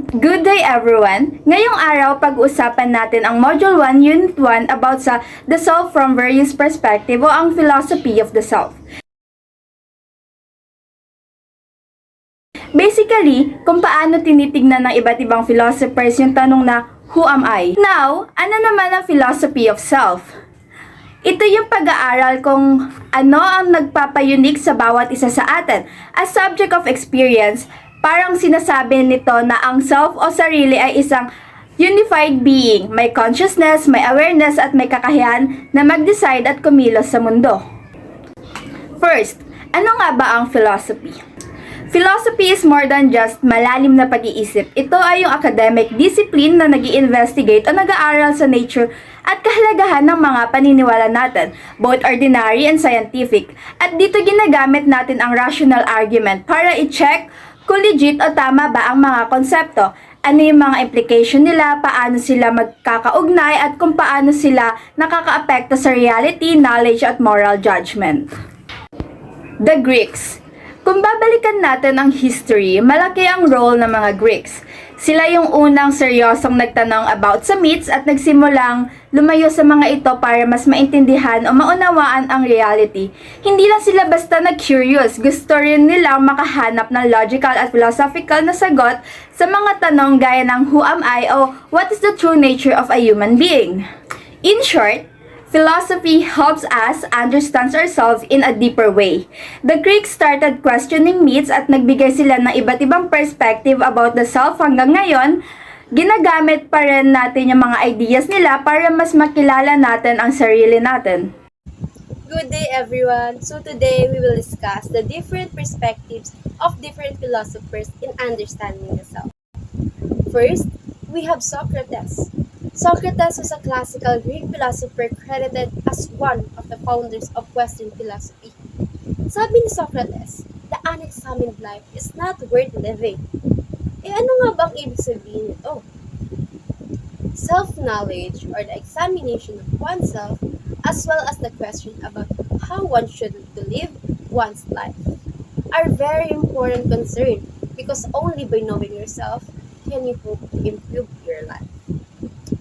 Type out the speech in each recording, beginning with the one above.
Good day everyone! Ngayong araw, pag-uusapan natin ang Module 1, Unit 1 about sa the self from various perspective o ang philosophy of the self. Basically, kung paano tinitignan ng iba't ibang philosophers yung tanong na, who am I? Now, ano naman ang philosophy of self? Ito yung pag-aaral kung ano ang nagpapayunik sa bawat isa sa atin. As subject of experience, parang sinasabi nito na ang self o sarili ay isang unified being, may consciousness, may awareness at may kakayahan na mag-decide at kumilos sa mundo. First, ano nga ba ang philosophy? Philosophy is more than just malalim na pag-iisip. Ito ay yung academic discipline na nag-i-investigate o nag-aaral sa nature at kahalagahan ng mga paniniwala natin, both ordinary and scientific. At dito ginagamit natin ang rational argument para i-check kung legit o tama ba ang mga konsepto, ano yung mga implication nila, paano sila magkakaugnay at kung paano sila nakakaapekto sa reality, knowledge at moral judgment. The Greeks. Kung babalikan natin ang history, malaki ang role ng mga Greeks. Sila yung unang seryosong nagtanong about sa myths at nagsimulang lumayo sa mga ito para mas maintindihan o maunawaan ang reality. Hindi lang sila basta nag-curious, gusto rin nilang makahanap ng logical at philosophical na sagot sa mga tanong gaya ng who am I o what is the true nature of a human being. In short, philosophy helps us understand ourselves in a deeper way. The Greeks started questioning myths at nagbigay sila ng iba't ibang perspective about the self hanggang ngayon. Ginagamit pa rin natin yung mga ideas nila para mas makilala natin ang sarili natin. Good day everyone! So today we will discuss the different perspectives of different philosophers in understanding the self. First, we have Socrates. Socrates was a classical Greek philosopher credited as one of the founders of Western philosophy. Sabi ni Socrates, the unexamined life is not worth living. Ano nga ba ang ibig sabihin nito? Self-knowledge or the examination of oneself as well as the question about how one should live one's life are very important concern because only by knowing yourself can you hope to improve your life.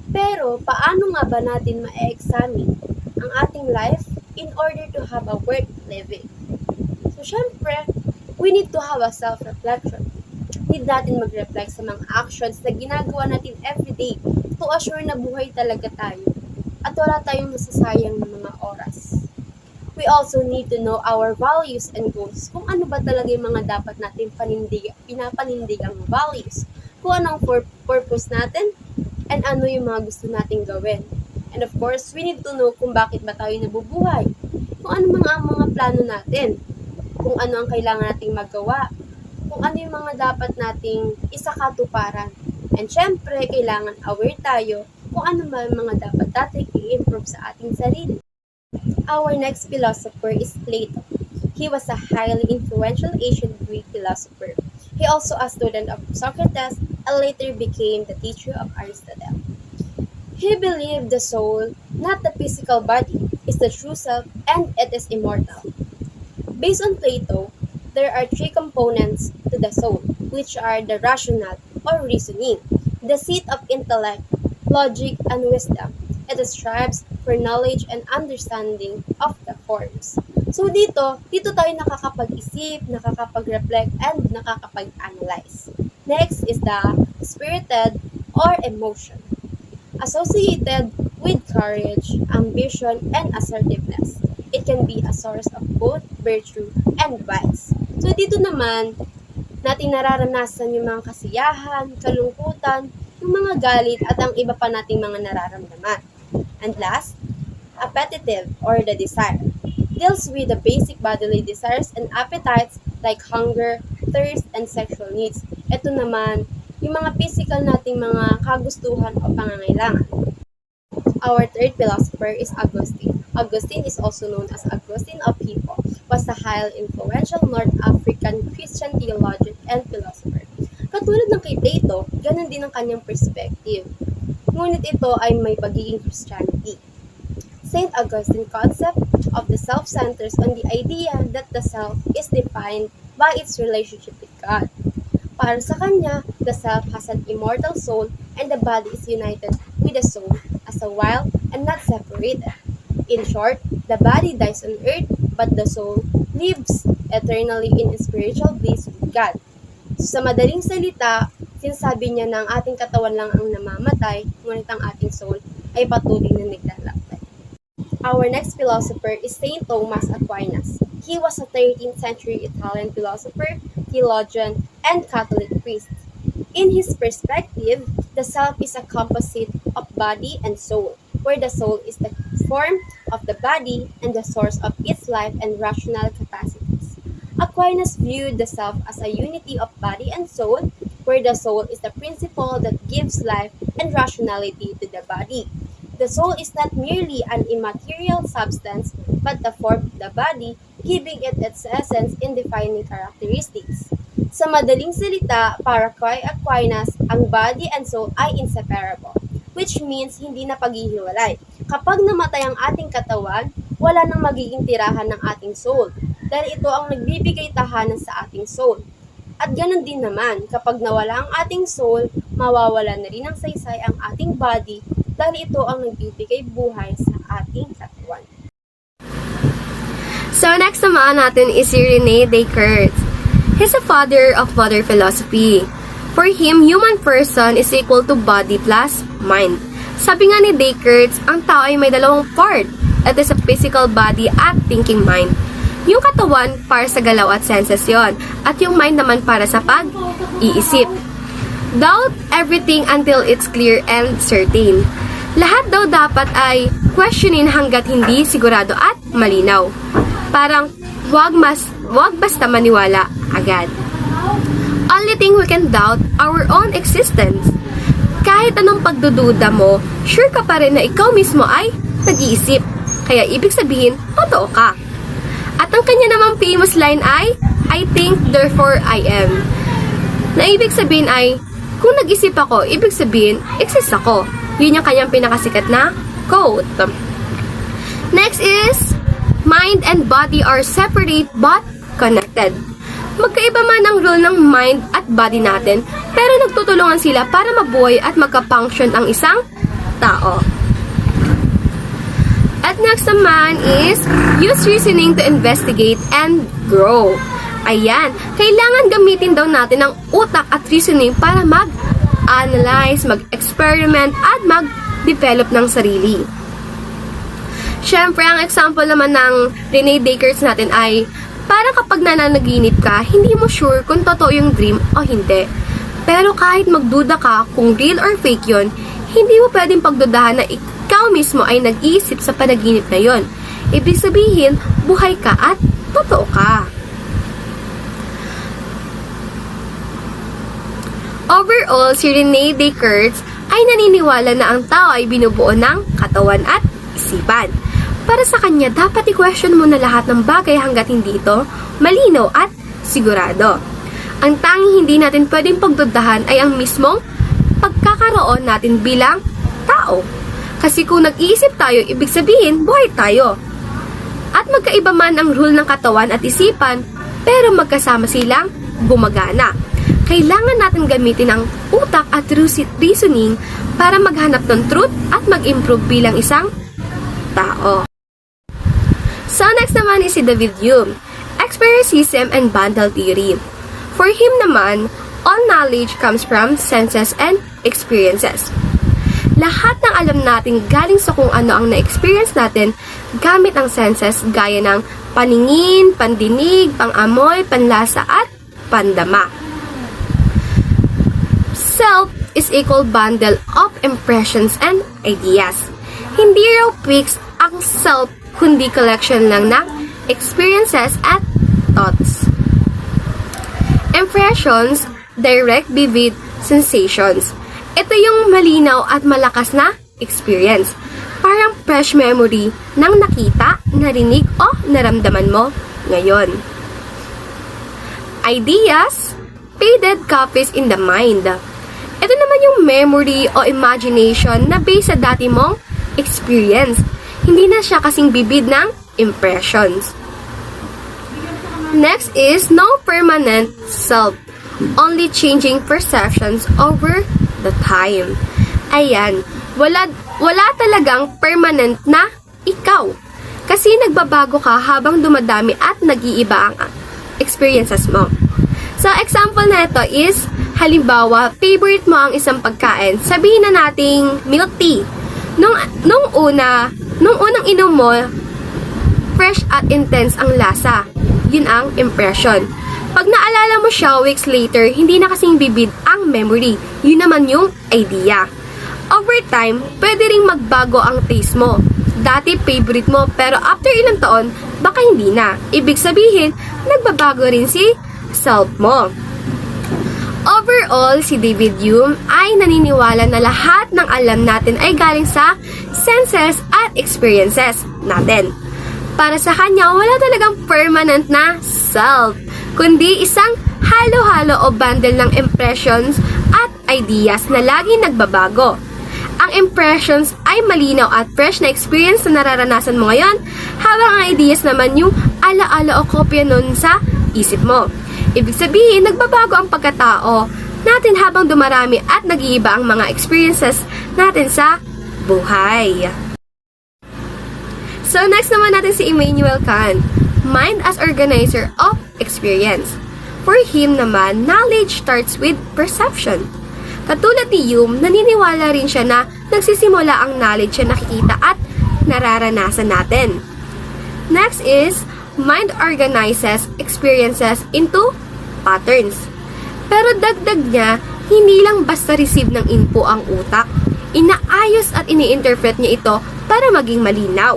Pero, paano nga ba natin ma-examine ang ating life in order to have a worth living? So, syempre, we need to have a self-reflection. Need natin mag-reflect sa mga actions na ginagawa natin everyday to assure na buhay talaga tayo at wala tayong masasayang ng mga oras. We also need to know our values and goals. Kung ano ba talaga yung mga dapat natin pinapanindigang values. Kung anong purpose natin, and ano yung mga gusto nating gawin. And of course, we need to know kung bakit ba tayo nabubuhay. Kung ano ang mga plano natin. Kung ano ang kailangan nating magawa. Kung ano yung mga dapat nating isakatuparan. And syempre, kailangan aware tayo kung ano ba yung mga dapat nating i-improve sa ating sarili. Our next philosopher is Plato. He was a highly influential ancient Greek philosopher. He also a student of Socrates and later became the teacher of Aristotle. He believed the soul, not the physical body, is the true self and it is immortal. Based on Plato, there are three components to the soul, which are the rational or reasoning, the seat of intellect, logic, and wisdom. It strives for knowledge and understanding of the forms. So dito tayo nakakapag-isip, nakakapag-reflect, and nakakapag-analyze. Next is the spirited or emotion, associated with courage, ambition, and assertiveness. It can be a source of both virtue and vice. So dito naman, natin nararanasan yung mga kasiyahan, kalungkutan, yung mga galit, at ang iba pa nating mga nararamdaman. And last, appetitive or the desire deals with the basic bodily desires and appetites like hunger, thirst, and sexual needs. Ito naman, yung mga physical nating mga kagustuhan o pangangailangan. Our third philosopher is Augustine. Augustine is also known as Augustine of Hippo, was a highly influential North African Christian theologian and philosopher. Katulad ng kay Plato, ganun din ang kanyang perspective. Ngunit ito ay may pagiging Christianity. St. Augustine's concept of the self centers on the idea that the self is defined by its relationship with God. Para sa kanya, the self has an immortal soul and the body is united with the soul as a wild and not separated. In short, the body dies on earth, but the soul lives eternally in spiritual bliss with God. So, sa madaling salita, sinasabi niya na ang ating katawan lang ang namamatay, ngunit ang ating soul ay patuloy na naglalakbay. Our next philosopher is Saint Thomas Aquinas. He was a 13th century Italian philosopher, theologian, and Catholic priest. In his perspective, the self is a composite of body and soul, where the soul is the form of the body and the source of its life and rational capacities. Aquinas viewed the self as a unity of body and soul, where the soul is the principle that gives life and rationality to the body. The soul is not merely an immaterial substance, but the form of the body, giving it its essence and defining characteristics. Sa madaling salita, para kay Aquinas, ang body and soul ay inseparable, which means hindi na paghihiwalay. Kapag namatay ang ating katawan, wala nang magiging tirahan ng ating soul, dahil ito ang nagbibigay tahanan sa ating soul. At ganun din naman, kapag nawala ang ating soul, mawawala na rin ang saysay ang ating body, dahil ito ang nagbibigay buhay sa ating katawan. So next naman natin is si Rene Descartes. He's a father of modern philosophy. For him, human person is equal to body plus mind. Sabi nga ni Descartes, ang tao ay may dalawang part. It is a physical body at thinking mind. Yung katawan para sa galaw at senses yon, at yung mind naman para sa pag-iisip. Doubt everything until it's clear and certain. Lahat daw dapat ay questionin hanggat hindi sigurado at malinaw. Parang wag basta maniwala agad. Only thing we can doubt our own existence. Kahit anong pagdududa mo, sure ka pa rin na ikaw mismo ay nag-iisip. Kaya ibig sabihin, totoo ka. At ang kanya namang famous line ay, I think, therefore I am. Na ibig sabihin ay, kung nag-isip ako, ibig sabihin, exist ako. Yun yung kanyang pinakasikat na quote. Next is, mind and body are separate but connected. Magkaiba man ang role ng mind at body natin, pero nagtutulungan sila para mabuhay at magka-function ang isang tao. At next naman is, use reasoning to investigate and grow. Ayan, kailangan gamitin daw natin ang utak at reasoning para mag-analyze, mag-experiment, at mag-develop ng sarili. Siyempre, ang example naman ng Rene Descartes natin ay, parang kapag nananaginip ka, hindi mo sure kung totoo yung dream o hindi. Pero kahit magduda ka kung real or fake yon, hindi mo pwedeng pagdudahan na ikaw mismo ay nag-iisip sa panaginip na yon. Ibig sabihin, buhay ka at totoo ka. Overall, si Rene Descartes ay naniniwala na ang tao ay binubuo ng katawan at isipan. Para sa kanya, dapat i-question mo na lahat ng bagay hanggat hindi ito malinaw at sigurado. Ang tanging hindi natin pwedeng pagdudahan ay ang mismong pagkakaroon natin bilang tao. Kasi kung nag-iisip tayo, ibig sabihin, buhay tayo. At magkaiba man ang rule ng katawan at isipan, pero magkasama silang gumagana. Kailangan natin gamitin ang utak at reasoning para maghanap ng truth at mag-improve bilang isang tao. So next naman is si David Hume, Experiencism and Bundle Theory. For him naman, all knowledge comes from senses and experiences. Lahat ng alam natin galing sa kung ano ang na-experience natin gamit ang senses gaya ng paningin, pandinig, pangamoy, panlasa at pandama. Self is equal bundle of impressions and ideas. Hindi raw fixed ang self kundi collection lang ng experiences at thoughts. Impressions, direct, vivid sensations. Ito yung malinaw at malakas na experience. Parang fresh memory ng nakita, narinig o naramdaman mo ngayon. Ideas, faded copies in the mind. Ito naman yung memory o imagination na based sa dati mong experience. Hindi na siya kasing bibid ng impressions. Next is no permanent self only changing perceptions over the time. Ayan, wala talagang permanent na ikaw. Kasi nagbabago ka habang dumadami at nag-iiba ang experiences mo. So, example na ito is, halimbawa, favorite mo ang isang pagkain. Sabihin na nating milk tea. Nung unang inom mo, fresh at intense ang lasa. Yun ang impression. Pag naalala mo siya weeks later, hindi na kasing bibid ang memory. Yun naman yung idea. Over time, pwede ring magbago ang taste mo. Dati favorite mo, pero after ilang taon, baka hindi na. Ibig sabihin, nagbabago rin si self mo. Overall, si David Hume ay naniniwala na lahat ng alam natin ay galing sa senses at experiences natin. Para sa kanya, wala talagang permanent na self, kundi isang halo-halo o bundle ng impressions at ideas na laging nagbabago. Ang impressions ay malinaw at fresh na experience na nararanasan mo ngayon, habang ang ideas naman yung ala-ala o kopya nun sa isip mo. Ibig sabihin, nagbabago ang pagkatao natin habang dumarami at nag-iiba ang mga experiences natin sa buhay. So, next naman natin si Immanuel Kant, mind as organizer of experience. For him naman, knowledge starts with perception. Katulad ni Hume, naniniwala rin siya na nagsisimula ang knowledge sa nakikita at nararanasan natin. Next is, mind organizes experiences into patterns. Pero dagdag niya, hindi lang basta receive ng info ang utak. Inaayos at ini-interpret niya ito para maging malinaw.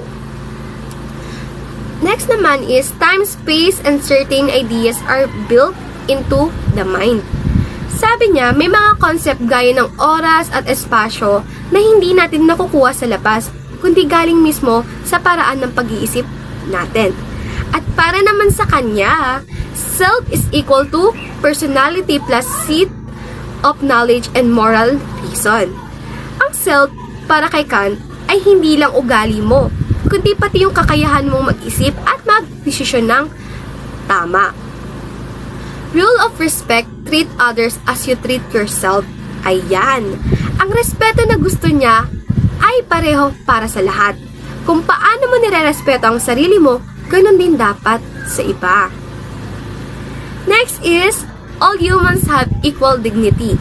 Next naman is, time, space, and certain ideas are built into the mind. Sabi niya, may mga concept gaya ng oras at espasyo na hindi natin nakukuha sa labas, kundi galing mismo sa paraan ng pag-iisip natin. At para naman sa kanya, self is equal to personality plus seat of knowledge and moral reason. Ang self, para kay Kant, ay hindi lang ugali mo, kundi pati yung kakayahan mong mag-isip at mag-desisyon ng tama. Rule of respect, treat others as you treat yourself. Ayan. Ang respeto na gusto niya ay pareho para sa lahat. Kung paano mo nire-respeto ang sarili mo, ganun din dapat sa iba. Next is, all humans have equal dignity.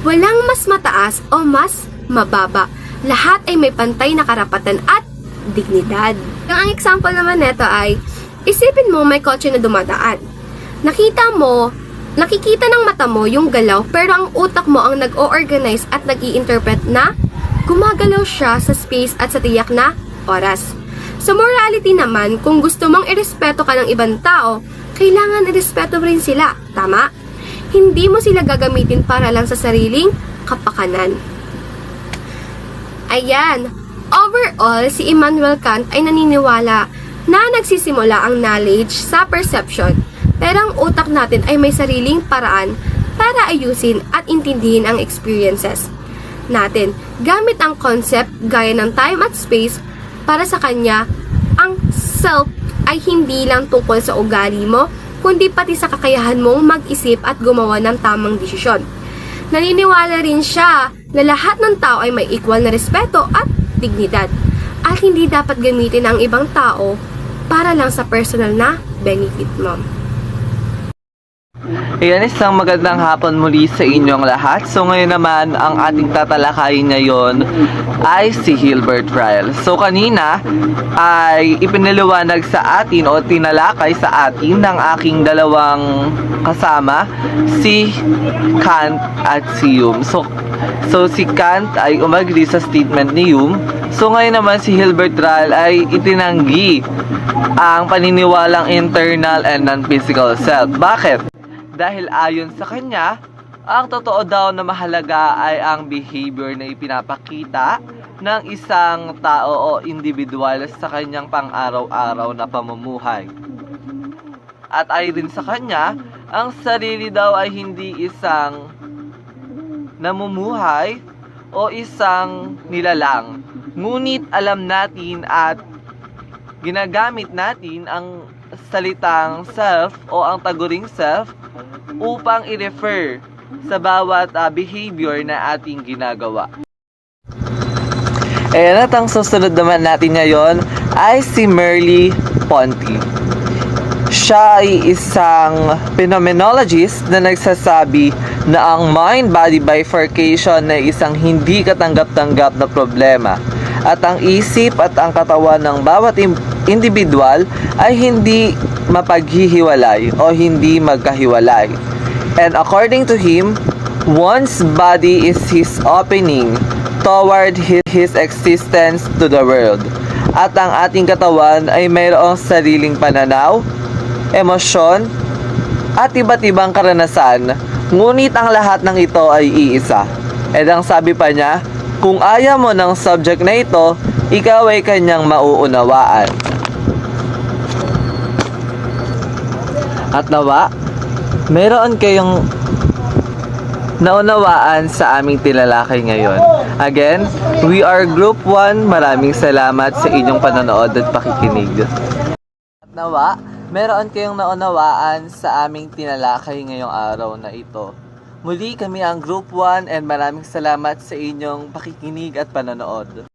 Walang mas mataas o mas mababa. Lahat ay may pantay na karapatan at dignidad. Ang example naman nito ay, isipin mo may kotse na dumadaan. Nakikita ng mata mo yung galaw, pero ang utak mo ang nag-o-organize at nag-i-interpret na gumagalaw siya sa space at sa tiyak na oras. Sa morality naman, kung gusto mong irespeto ka ng ibang tao, kailangan irespeto rin sila, tama? Hindi mo sila gagamitin para lang sa sariling kapakanan. Ayan, overall, si Immanuel Kant ay naniniwala na nagsisimula ang knowledge sa perception, pero ang utak natin ay may sariling paraan para ayusin at intindihin ang experiences natin gamit ang concept gaya ng time at space. Para sa kanya, ang self ay hindi lang tungkol sa ugali mo, kundi pati sa kakayahan mong mag-isip at gumawa ng tamang desisyon. Naniniwala rin siya na lahat ng tao ay may equal na respeto at dignidad, at hindi dapat gamitin ang ibang tao para lang sa personal na benefit mo. Ayan, isang magandang hapon muli sa inyong lahat. So ngayon naman, ang ating tatalakayin ngayon ay si Hilbert Ryle. So kanina ay ipinaliwanag sa atin o tinalakay sa atin ng aking dalawang kasama, si Kant at si Hume. So si Kant ay umagri sa statement ni Hume. So ngayon naman si Hilbert Ryle ay itinanggi ang paniniwalang internal and non-physical self. Bakit? Dahil ayon sa kanya, ang totoo daw na mahalaga ay ang behavior na ipinapakita ng isang tao o individual sa kanyang pang-araw-araw na pamumuhay. At ayon sa kanya, ang sarili daw ay hindi isang namumuhay o isang nilalang. Ngunit alam natin at ginagamit natin ang salitang self o ang taguring self upang i-refer sa bawat behavior na ating ginagawa. At ang susunod naman natin ngayon ay si Merly Ponti. Siya ay isang phenomenologist na nagsasabi na ang mind-body bifurcation ay isang hindi katanggap-tanggap na problema at ang isip at ang katawan ng bawat individual ay hindi mapaghihiwalay o hindi magkahiwalay. And according to him, one's body is his opening toward his existence to the world. At ang ating katawan ay mayroong sariling pananaw, emosyon, at iba't ibang karanasan, ngunit ang lahat ng ito ay iisa. At ang sabi pa niya, kung ayaw mo ng subject na ito, ikaw ay kanyang mauunawaan. At nawa, mayroon kayong naunawaan sa aming tinalakay ngayon. Again, we are Group 1. Maraming salamat sa inyong panonood at pakikinig. At nawa, meron kayong naunawaan sa aming tinalakay ngayong araw na ito. Muli kami ang Group 1 and maraming salamat sa inyong pakikinig at panonood.